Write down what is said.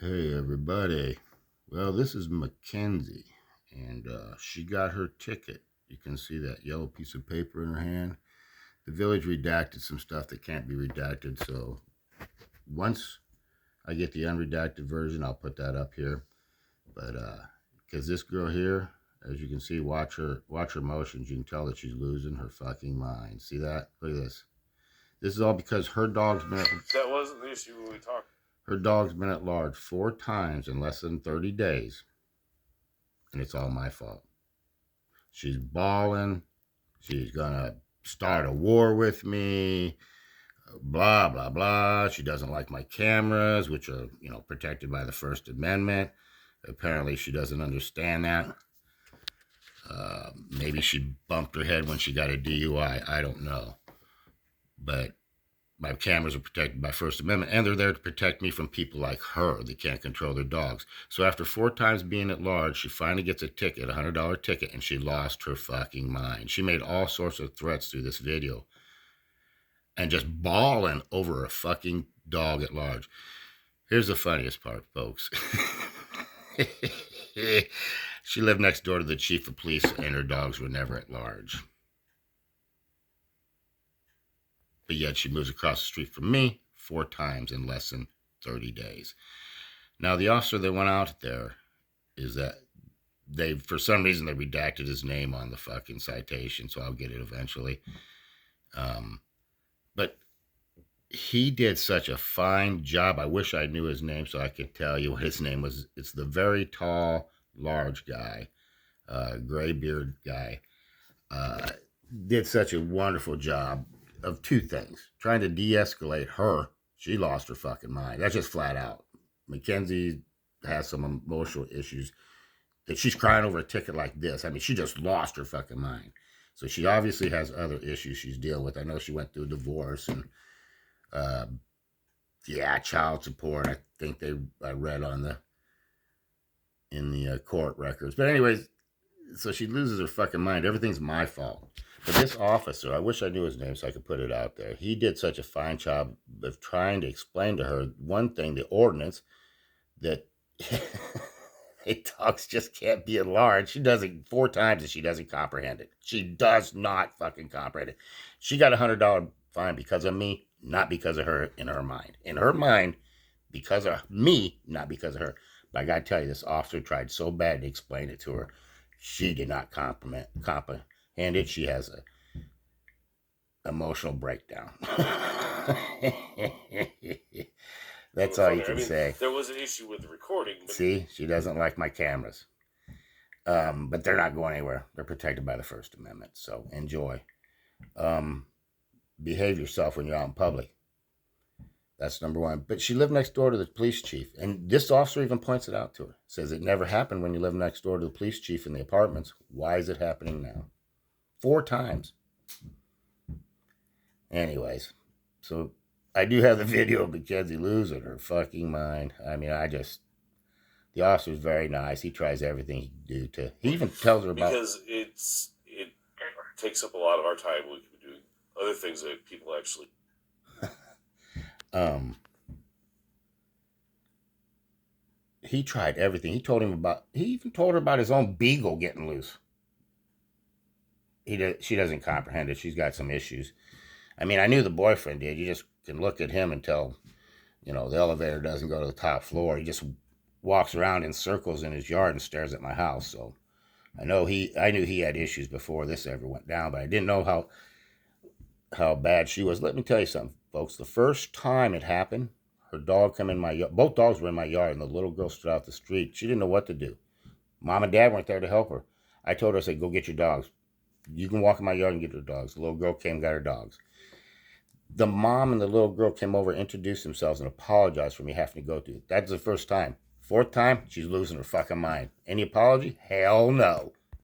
Hey everybody. Well, this is McKensie, and she got her ticket. You can see that yellow piece of paper in her hand. The village redacted some stuff that can't be redacted, so once I get the unredacted version, I'll put that up here. But because this girl here, as you can see, watch her motions. You can tell that she's losing her fucking mind. See that? Look at this. This is all because her dog's been That wasn't the issue when we talked. her dog's been at large 4 times in less than 30 days. And it's all my fault. She's bawling. She's gonna start a war with me. Blah, blah, blah. She doesn't like my cameras, which are, protected by the First Amendment. Apparently, she doesn't understand that. Maybe she bumped her head when she got a DUI. I don't know. But my cameras are protected by First Amendment, and they're there to protect me from people like her that can't control their dogs. So after 4 times being at large, she finally gets a ticket, a $100 ticket, and she lost her fucking mind. She made all sorts of threats through this video and just bawling over a fucking dog at large. Here's the funniest part, folks. She lived next door to the chief of police, and her dogs were never at large. But yet she moves across the street from me 4 times in less than 30 days. Now, the officer that went out there is that for some reason, they redacted his name on the fucking citation, so I'll get it eventually. But he did such a fine job. I wish I knew his name so I could tell you what his name was. It's the very tall, large guy, gray beard guy. Did such a wonderful job of 2 things. Trying to de-escalate her. She lost her fucking mind. That's just flat out. McKensie has some emotional issues. That she's crying over a ticket like this. I mean, she just lost her fucking mind. So she obviously has other issues she's dealing with. I know she went through a divorce and, child support. I think I read in the court records. But anyways, so she loses her fucking mind. Everything's my fault. But this officer, I wish I knew his name so I could put it out there. He did such a fine job of trying to explain to her one thing, the ordinance, that dogs just can't be at large. She does it 4 times and she doesn't comprehend it. She does not fucking comprehend it. She got a $100 fine because of me, not because of her in her mind. In her mind, because of me, not because of her. But I gotta tell you, this officer tried so bad to explain it to her. She did not comprehend it. She has a emotional breakdown. That's all you can say. There was an issue with the recording. But see, she doesn't like my cameras. But they're not going anywhere. They're protected by the First Amendment. So enjoy. Behave yourself when you're out in public. That's number 1. But she lived next door to the police chief. And this officer even points it out to her. Says it never happened when you live next door to the police chief in the apartments. Why is it happening now? 4 times. Anyways, so I do have the video of McKensie losing her fucking mind. I mean, the officer's very nice. He tries everything he can do to. He even tells her about. Because it takes up a lot of our time. We could be doing other things that people actually. He tried everything. He even told her about his own beagle getting loose. She doesn't comprehend it. She's got some issues. I mean, I knew the boyfriend did. You just can look at him and tell, the elevator doesn't go to the top floor. He just walks around in circles in his yard and stares at my house. So I knew he had issues before this ever went down, but I didn't know how bad she was. Let me tell you something, folks. The first time it happened, her dog came in my yard. Both dogs were in my yard, and the little girl stood out the street. She didn't know what to do. Mom and Dad weren't there to help her. I told her, I said, go get your dogs. You can walk in my yard and get your dogs. The little girl came, got her dogs. The mom and the little girl came over, introduced themselves, and apologized for me having to go through it. That's the first time. 4th time, she's losing her fucking mind. Any apology? Hell no.